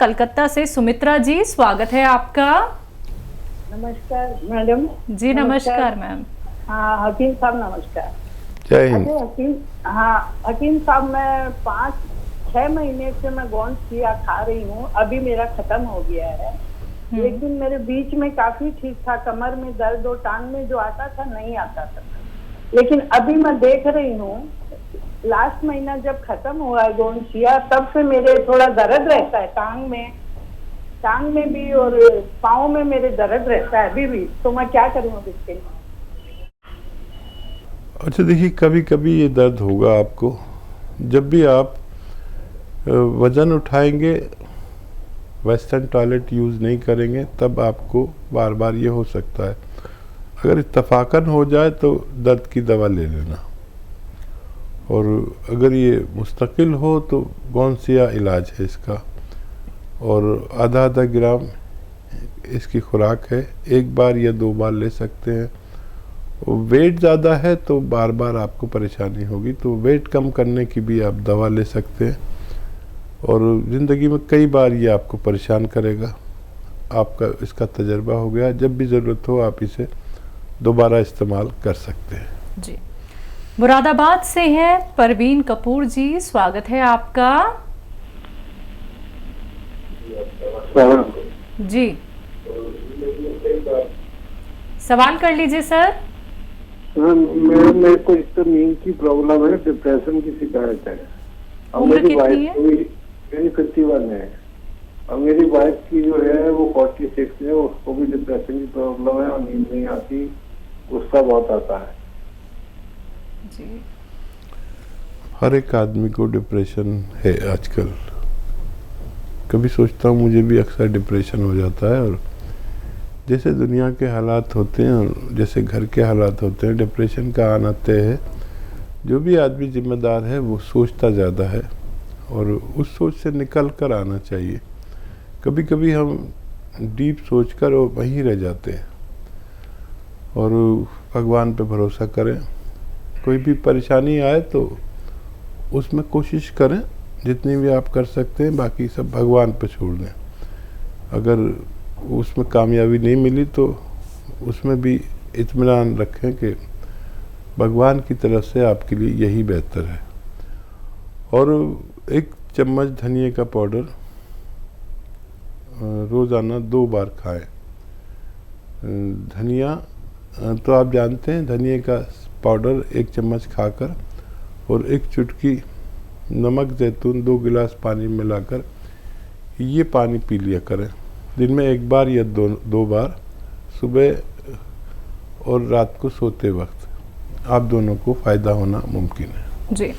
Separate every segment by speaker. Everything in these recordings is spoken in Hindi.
Speaker 1: कलकत्ता से सुमित्रा जी, स्वागत है आपका।
Speaker 2: नमस्कार मैडम।
Speaker 1: जी नमस्कार मैम।
Speaker 2: हाँ हकीम साहब नमस्कार।
Speaker 3: जय हिंद।
Speaker 2: हकीम साहब, मैं 5-6 महीने से मैं गोंडसिया खा रही हूँ। अभी मेरा खत्म हो गया है। एक दिन मेरे बीच में काफी ठीक था, कमर में दर्द और टांग में जो आता था नहीं आता था, लेकिन अभी मैं देख रही हूँ लास्ट महीना जब खत्म हुआ है गोंडसिया, तब से मेरे थोड़ा दर्द रहता है टांग में भी और पाँव में मेरे दर्द रहता है अभी भी। तो मैं क्या करूँ अब इसके लिए?
Speaker 3: अच्छा देखिए, कभी कभी ये दर्द होगा आपको। जब भी आप वज़न उठाएंगे, वेस्टर्न टॉयलेट यूज़ नहीं करेंगे, तब आपको बार बार ये हो सकता है। अगर इत्तफाकन हो जाए तो दर्द की दवा ले लेना, और अगर ये मुस्तकिल हो तो गोंडसिया इलाज है इसका, और आधा आधा ग्राम इसकी खुराक है। एक बार या 2 बार ले सकते हैं। वेट ज़्यादा है तो बार बार आपको परेशानी होगी, तो वेट कम करने की भी आप दवा ले सकते हैं। और ज़िंदगी में कई बार ये आपको परेशान करेगा, आपका इसका तजर्बा हो गया। जब भी ज़रूरत हो आप इसे दोबारा इस्तेमाल कर सकते हैं।
Speaker 1: जी, मुरादाबाद से हैं परवीन कपूर जी, स्वागत है आपका। जी सवाल कर लीजिए सर।
Speaker 4: मेरे को इस तो नींद की प्रॉब्लम है, डिप्रेशन की शिकायत है।
Speaker 1: उम्र कितनी है?
Speaker 4: मेरी 51 है, और मेरी वाइफ की जो है वो 46 है। उसको भी डिप्रेशन की प्रॉब्लम है और नींद नहीं आती, गुस्सा बहुत आता है
Speaker 1: जी।
Speaker 3: हर एक आदमी को डिप्रेशन है आजकल। कभी सोचता हूँ मुझे भी अक्सर डिप्रेशन हो जाता है, और जैसे दुनिया के हालात होते हैं और जैसे घर के हालात होते हैं, डिप्रेशन का आना तय है। जो भी आदमी जिम्मेदार है वो सोचता ज़्यादा है, और उस सोच से निकल कर आना चाहिए। कभी कभी हम डीप सोचकर और वहीं रह जाते हैं, और भगवान पे भरोसा करें। कोई भी परेशानी आए तो उसमें कोशिश करें जितनी भी आप कर सकते हैं, बाकी सब भगवान पे छोड़ दें। अगर उसमें कामयाबी नहीं मिली तो उसमें भी इत्मीनान रखें कि भगवान की तरफ से आपके लिए यही बेहतर है। और 1 चम्मच धनिए का पाउडर रोज़ाना 2 बार खाएं। धनिया तो आप जानते हैं, धनिए का पाउडर 1 चम्मच खाकर और 1 चुटकी नमक जैतून 2 गिलास पानी मिलाकर ये पानी पी लिया करें। दिन में 1 बार या 2 बार, सुबह और रात को सोते वक्त। आप दोनों को फ़ायदा होना मुमकिन है।
Speaker 1: जी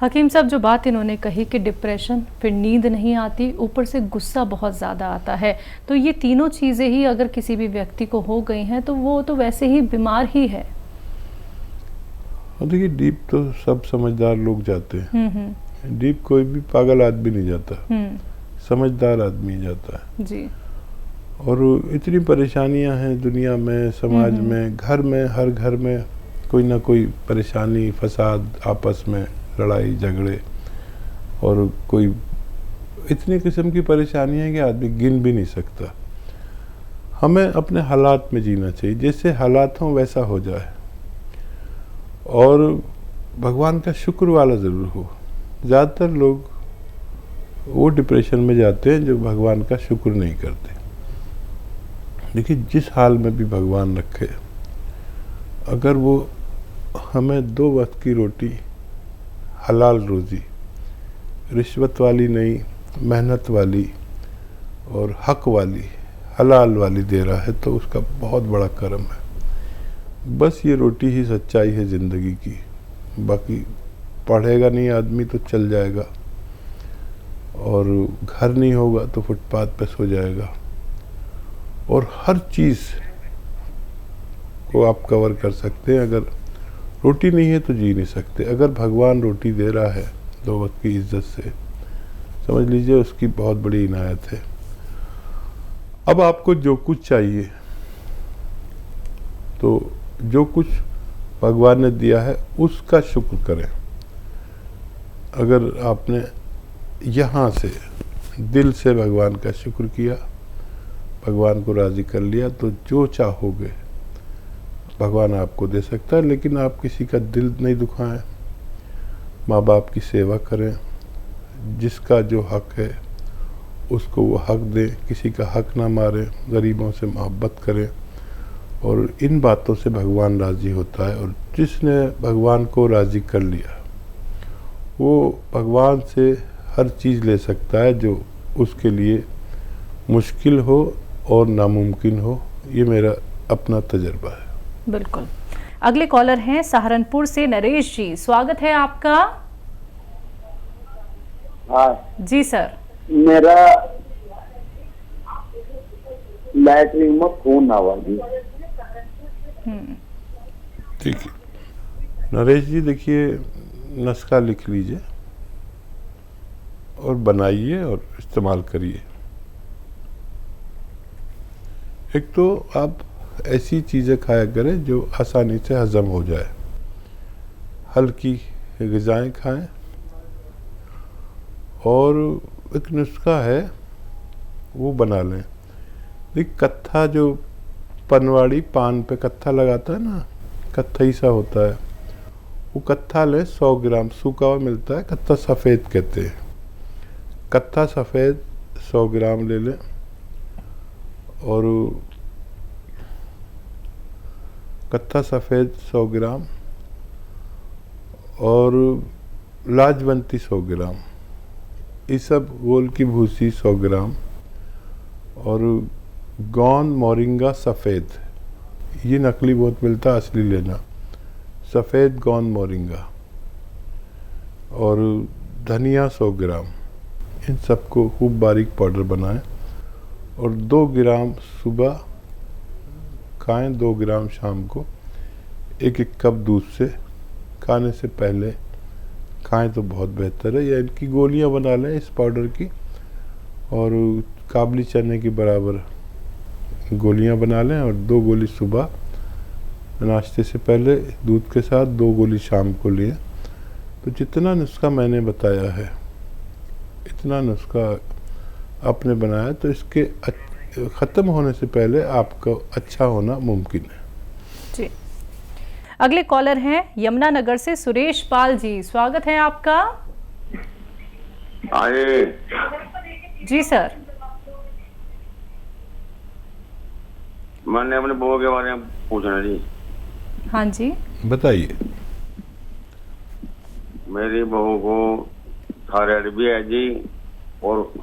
Speaker 1: हकीम साहब, जो बात इन्होंने कही कि डिप्रेशन, फिर नींद नहीं आती, ऊपर से गुस्सा बहुत ज़्यादा आता है, तो ये तीनों चीज़ें ही अगर किसी भी व्यक्ति को हो गई हैं तो वो तो वैसे ही बीमार ही है।
Speaker 3: देखिए, डीप तो सब समझदार लोग जाते हैं। डीप कोई भी पागल आदमी नहीं जाता, समझदार आदमी जाता है
Speaker 1: जी।
Speaker 3: और इतनी परेशानियां हैं दुनिया में, समाज में, घर में, हर घर में कोई ना कोई परेशानी, फसाद, आपस में लड़ाई झगड़े, और कोई इतनी किस्म की परेशानियां हैं कि आदमी गिन भी नहीं सकता। हमें अपने हालात में जीना चाहिए, जैसे हालात हों वैसा हो जाए, और भगवान का शुक्र वाला ज़रूर हो। ज़्यादातर लोग वो डिप्रेशन में जाते हैं जो भगवान का शुक्र नहीं करते। देखिए, जिस हाल में भी भगवान रखे, अगर वो हमें 2 वक्त की रोटी, हलाल रोज़ी, रिश्वत वाली नहीं, मेहनत वाली और हक वाली, हलाल वाली दे रहा है तो उसका बहुत बड़ा करम है। बस ये रोटी ही सच्चाई है ज़िंदगी की। बाकी पढ़ेगा नहीं आदमी तो चल जाएगा, और घर नहीं होगा तो फुटपाथ पे सो जाएगा, और हर चीज़ को आप कवर कर सकते हैं। अगर रोटी नहीं है तो जी नहीं सकते। अगर भगवान रोटी दे रहा है 2 वक्त की इज्जत से, समझ लीजिए उसकी बहुत बड़ी इनायत है। अब आपको जो कुछ चाहिए, तो जो कुछ भगवान ने दिया है उसका शुक्र करें। अगर आपने यहाँ से दिल से भगवान का शुक्र किया, भगवान को राज़ी कर लिया, तो जो चाहोगे भगवान आपको दे सकता है। लेकिन आप किसी का दिल नहीं दुखाएं, माँ बाप की सेवा करें, जिसका जो हक है उसको वो हक दें, किसी का हक ना मारें, गरीबों से मोहब्बत करें, और इन बातों से भगवान राज़ी होता है। और जिसने भगवान को राज़ी कर लिया वो भगवान से हर चीज़ ले सकता है जो उसके लिए मुश्किल हो और नामुमकिन हो। ये मेरा अपना तजर्बा है।
Speaker 1: बिल्कुल। अगले कॉलर हैं सहारनपुर से नरेश जी, स्वागत है आपका।
Speaker 5: हाँ
Speaker 1: जी सर।
Speaker 5: मेरा लैटरिन में खून आवा जी।
Speaker 3: ठीक है नरेश जी, देखिए नुस्खा लिख लीजिए और बनाइए और इस्तेमाल करिए। एक तो आप ऐसी चीज़ें खाया करें जो आसानी से हज़म हो जाए, हल्की ग़िज़ाएँ खाएं। और एक नुस्खा है वो बना लें। एक कत्था, जो पनवाड़ी पान पे कत्था लगाता है ना, कत्थई सा होता है, वो कत्था लें 100 ग्राम, सूखा हुआ मिलता है, कत्था सफ़ेद कहते हैं। कत्था सफ़ेद 100 ग्राम ले लें, और कत्था सफ़ेद 100 ग्राम और लाजवंती 100 ग्राम, इसबगोल की भूसी 100 ग्राम और गौन मोरिंगा सफ़ेद, ये नकली बहुत मिलता है, असली लेना, सफ़ेद गौन मोरिंगा, और धनिया 100 ग्राम। इन सबको खूब बारीक पाउडर बनाएं और 2 ग्राम सुबह खाएं, 2 ग्राम शाम को। 1-1 कप दूध से खाने से पहले खाएं तो बहुत बेहतर है। या इनकी गोलियां बना लें इस पाउडर की, और काबली चने के बराबर गोलियां बना लें, और 2 गोली सुबह नाश्ते से पहले दूध के साथ, 2 गोली शाम को लें। तो जितना नुस्खा मैंने बताया है, इतना नुस्खा आपने बनाया, तो इसके ख़त्म होने से पहले आपका अच्छा होना मुमकिन है।
Speaker 1: जी। अगले कॉलर हैं यमुनानगर से सुरेश पाल जी, स्वागत है आपका।
Speaker 5: आए
Speaker 1: जी सर।
Speaker 5: मैंने अपने बहू के बारे में पूछना जी।
Speaker 1: हाँ जी
Speaker 3: बताइए।
Speaker 5: मेरी बहू को थायराइड भी है जी और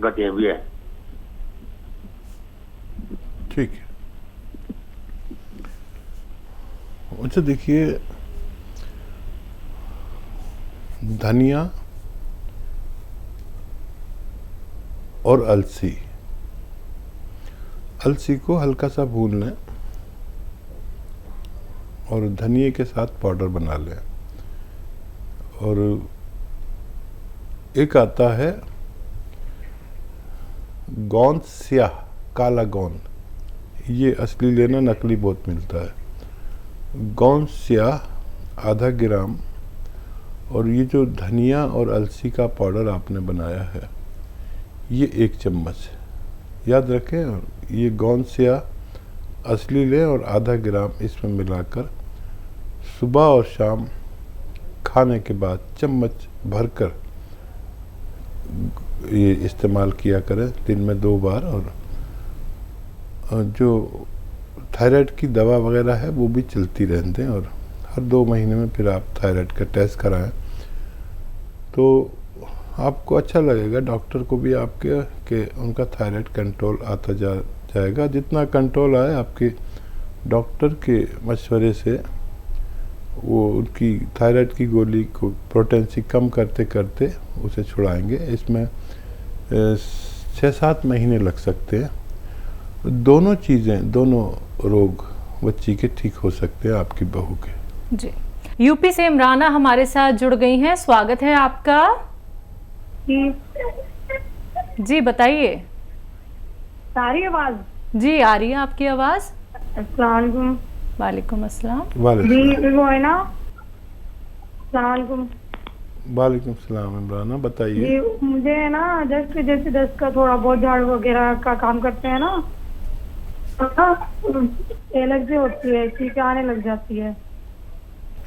Speaker 5: गठिया भी है।
Speaker 3: ठीक है। अच्छा देखिए, धनिया और अलसी, अलसी को हल्का सा भून लें और धनिए के साथ पाउडर बना लें। और एक आता है गोंद स्याह, काला गोंद, ये असली लेना, नकली बहुत मिलता है। गोंद स्याह आधा ग्राम, और ये जो धनिया और अलसी का पाउडर आपने बनाया है ये 1 चम्मच याद रखें। और ये गोंद स्याह असली लें और आधा ग्राम इसमें मिलाकर सुबह और शाम खाने के बाद चम्मच भरकर ये इस्तेमाल किया करें, दिन में 2 बार। और जो थायराइड की दवा वगैरह है वो भी चलती रहने दें, और हर 2 महीने में फिर आप थायराइड का टेस्ट कराएं, तो आपको अच्छा लगेगा। डॉक्टर को भी आपके कि उनका थायराइड कंट्रोल आता जाएगा। जितना कंट्रोल आए आपके डॉक्टर के मशवरे से, वो उनकी थायराइड की गोली को पोटेंसी कम करते करते उसे छुड़ाएंगे। इसमें 6-7 महीने लग सकते हैं। दोनों चीज़ें, दोनों रोग बच्ची के ठीक हो सकते हैं, आपकी बहू के।
Speaker 1: जी। यूपी से इमराना हमारे साथ जुड़ गई हैं, स्वागत है आपका। जी बताइए।
Speaker 2: सारी आवाज
Speaker 1: जी आ रही है आपकी आवाज।
Speaker 2: अस्सलाम वालेकुम।
Speaker 1: वालेकुम अस्सलाम।
Speaker 3: वालेकुम।
Speaker 2: जी वो है ना, अस्सलाम वालेकुम।
Speaker 3: वालेकुम सलाम इमराना, बताइए।
Speaker 6: जी मुझे है ना जस्ट जैसे दस्त का थोड़ा बहुत झाड़ू वगैरह का काम करते हैं ना, एलर्जी होती है, छींकें आने लग जाती है,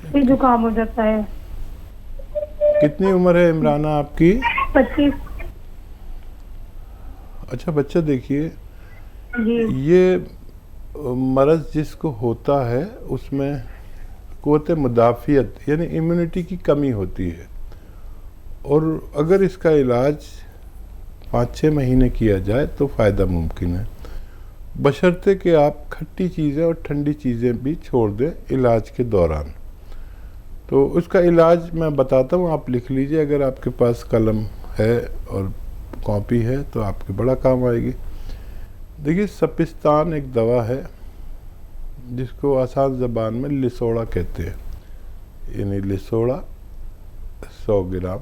Speaker 6: फिर जुकाम हो जाता है।
Speaker 3: कितनी उम्र है इमराना आपकी?
Speaker 6: 25।
Speaker 3: अच्छा बच्चा, देखिए
Speaker 6: जी
Speaker 3: ये मर्ज़ जिसको होता है उसमें क़ुव्वत मुदाफ़ियत यानी इम्यूनिटी की कमी होती है, और अगर इसका इलाज 5-6 महीने किया जाए तो फ़ायदा मुमकिन है, बशर्ते कि आप खट्टी चीज़ें और ठंडी चीज़ें भी छोड़ दें इलाज के दौरान। तो उसका इलाज मैं बताता हूँ, आप लिख लीजिए, अगर आपके पास कलम है और कॉपी है तो आपके बड़ा काम आएगी। देखिए सपिस्तान एक दवा है जिसको आसान ज़बान में लिसोड़ा कहते हैं, यानी लिसोड़ा 100 ग्राम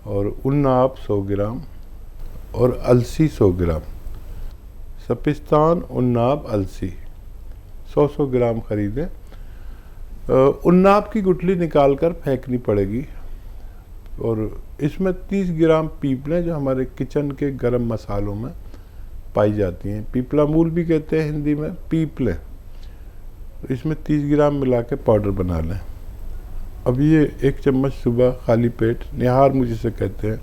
Speaker 3: और उन्नाब 100 ग्राम और अलसी 100 ग्राम। सपिस्तान, उन्नाब, अलसी 100 ग्राम खरीदें। उन्नाब की गुठली निकाल कर फेंकनी पड़ेगी, और इसमें 30 ग्राम पीपलें जो हमारे किचन के गरम मसालों में पाई जाती हैं, पीपला मूल भी कहते हैं हिंदी में, पीपलें, इसमें 30 ग्राम मिला के पाउडर बना लें। अब ये 1 चम्मच सुबह खाली पेट, निहार मुझे से कहते हैं,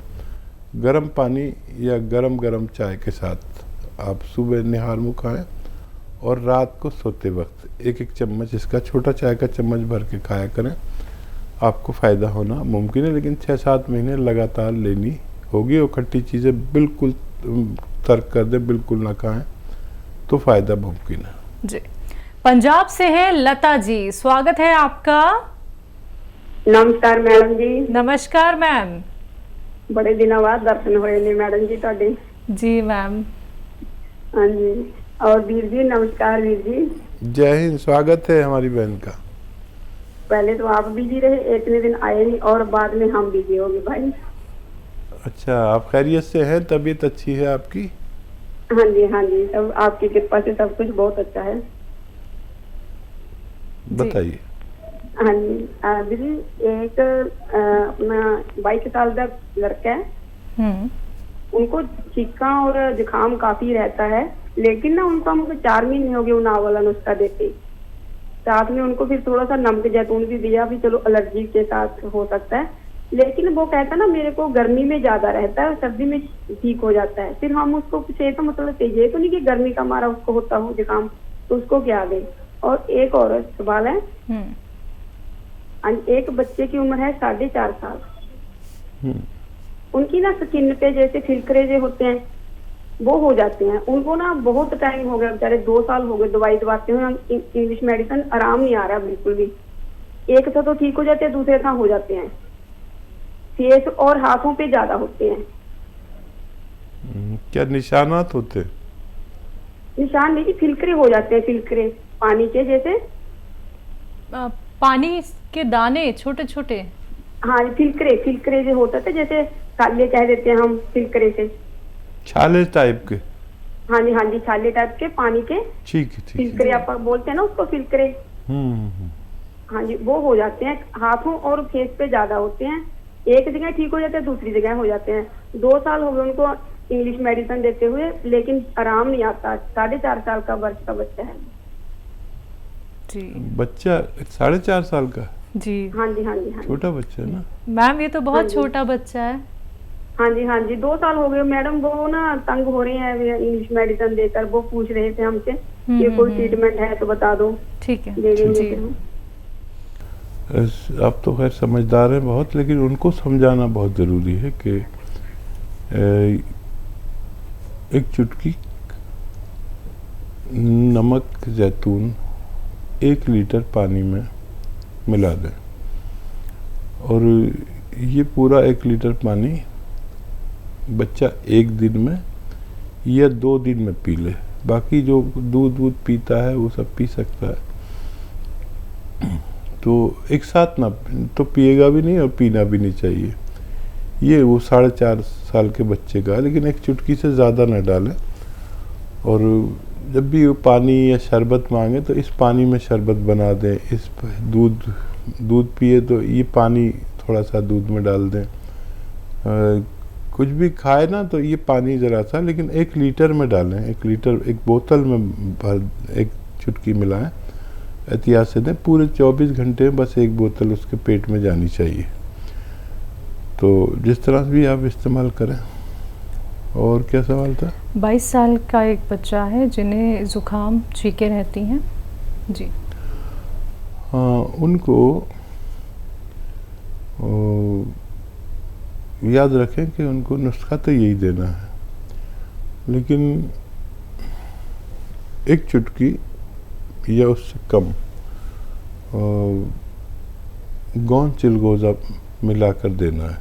Speaker 3: गर्म पानी या गरम चाय के साथ आप सुबह निहार मुँह खाएँ, और रात को सोते वक्त 1-1 चम्मच इसका छोटा चाय का चम्मच भर के खाया करें। आपको फ़ायदा होना मुमकिन है, लेकिन 6-7 महीने लगातार लेनी होगी, और खट्टी चीज़ें बिल्कुल तर्क कर दें, बिल्कुल ना खाएं, तो फ़ायदा मुमकिन है।
Speaker 1: जी, पंजाब से हैं लता जी, स्वागत है आपका।
Speaker 6: नमस्कार मैडम जी।
Speaker 1: नमस्कार मैम।
Speaker 6: बड़े दिनों बाद दर्शन होए ने मैडम जी ਤੁਹਾਡੇ।
Speaker 1: जी मैम।
Speaker 6: हाँ जी, और वीर जी नमस्कार वीर जी।
Speaker 3: जय हिंद, स्वागत है हमारी बहन का।
Speaker 6: पहले तो आप बिजी रहे, इतने दिन आए नहीं, और बाद में हम बिजी हो गए भाई।
Speaker 3: अच्छा, आप खैरियत से हैं? तबीयत अच्छी है आपकी?
Speaker 6: हाँ जी, सब आपकी कृपा से सब कुछ बहुत अच्छा है।
Speaker 3: बताइए।
Speaker 6: हाँ जी दीदी, एक अपना 22 साल का लड़का है, उनको छींका और जुकाम काफी रहता है, लेकिन ना उनको हमको 4 महीने हो गए उन्नाव वाला नुस्खा देते, साथ में उनको फिर थोड़ा सा नमक जैतून भी दिया, भी चलो एलर्जी के साथ हो सकता है, लेकिन वो कहता ना मेरे को गर्मी में ज्यादा रहता है और सर्दी में ठीक हो जाता है। फिर हम उसको पूछे तो मतलब ये तो नहीं कि गर्मी का मारा उसको होता हो जुकाम, तो उसको क्या दे। और एक और सवाल है, एक बच्चे की उम्र है 4.5 साल, उनकी ना स्किन पे जैसे फिलकरे जो होते हैं वो हो जाते हैं, उनको ना बहुत टाइम हो गया, बेचारे 2 साल हो गए दवाई दवाते हुए, इंग्लिश मेडिसिन आराम नहीं आ रहा बिल्कुल भी। एक था तो ठीक हो जाते हैं, दूसरे था हो जाते हैं, फेस और हाथों पे ज्यादा होते हैं।
Speaker 3: क्या निशानात होते?
Speaker 6: निशान नहीं, फिलकरे हो जाते हैं, फिलकरे पानी के जैसे,
Speaker 1: पानी के दाने छोटे छोटे।
Speaker 6: हाँ फिलकरे जो होता था, जैसे छाले कह देते हैं हम फिलकरे से,
Speaker 3: छाले टाइप के।
Speaker 6: हाँ जी छाले टाइप के पानी के,
Speaker 3: ठीक है
Speaker 6: फिलकरे आप बोलते हैं ना उसको, फिलकरे। हाँ जी, वो हो जाते हैं, हाथों और फेस पे ज्यादा होते हैं, एक जगह ठीक हो जाते हैं, दूसरी जगह हो जाते हैं। 2 साल हो गए उनको इंग्लिश मेडिसिन देते हुए, लेकिन आराम नहीं आता। 4.5 साल का वर्ष का बच्चा है
Speaker 1: जी।
Speaker 3: बच्चा 4.5 साल का?
Speaker 1: जी
Speaker 6: हाँ जी
Speaker 3: छोटा बच्चा है ना
Speaker 1: मैम, ये तो बहुत छोटा बच्चा है।
Speaker 6: हाँ जी 2 साल हो गए मैडम, वो ना तंग हो रहे हैं इंग्लिश मेडिसिन देकर, वो पूछ रहे थे हमसे कि कोई ट्रीटमेंट है तो बता दो।
Speaker 1: ठीक है
Speaker 6: दे देंगे
Speaker 1: जी।
Speaker 3: आप तो खैर समझदार हैं बहुत, लेकिन उनको समझाना बहुत ज़रूरी है कि एक चुटकी नमक जैतून 1 लीटर पानी में मिला दें, और ये पूरा 1 लीटर पानी बच्चा 1 दिन में या 2 दिन में पी ले। बाकी जो दूध पीता है वो सब पी सकता है, तो एक साथ ना तो पिएगा भी नहीं और पीना भी नहीं चाहिए। ये वो 4.5 साल के बच्चे का है, लेकिन एक चुटकी से ज़्यादा ना डालें। और जब भी वो पानी या शरबत मांगे तो इस पानी में शरबत बना दें, इस दूध पिए तो ये पानी थोड़ा सा दूध में डाल दें। कुछ भी खाए ना तो ये पानी ज़रा सा, लेकिन 1 लीटर में डालें, 1 लीटर एक बोतल में भर 1 चुटकी मिलाएं, एहतियात से दें। पूरे 24 घंटे में बस 1 बोतल उसके पेट में जानी चाहिए। तो जिस तरह से भी आप इस्तेमाल करें। और क्या सवाल था?
Speaker 1: 22 साल का एक बच्चा है जिन्हें ज़ुकाम छींकें रहती हैं जी।
Speaker 3: हाँ, उनको याद रखें कि उनको नुस्खा तो यही देना है, लेकिन 1 चुटकी या उससे कम गोंद चिलगोज़ा मिलाकर देना है,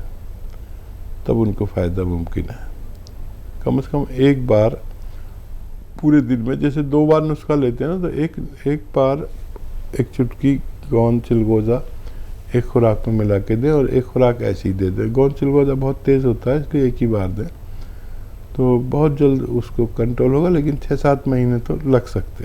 Speaker 3: तब उनको फ़ायदा मुमकिन है। कम से कम 1 बार पूरे दिन में, जैसे 2 बार नुस्खा लेते हैं ना, तो एक बार 1 चुटकी गोंद चिलगोज़ा एक खुराक में मिला के दें, और 1 खुराक ऐसी दे दें। गोंद चिलगोज़ा बहुत तेज़ होता है, इसलिए 1 ही बार दें, तो बहुत जल्द उसको कंट्रोल होगा, लेकिन 6-7 महीने तो लग सकते हैं।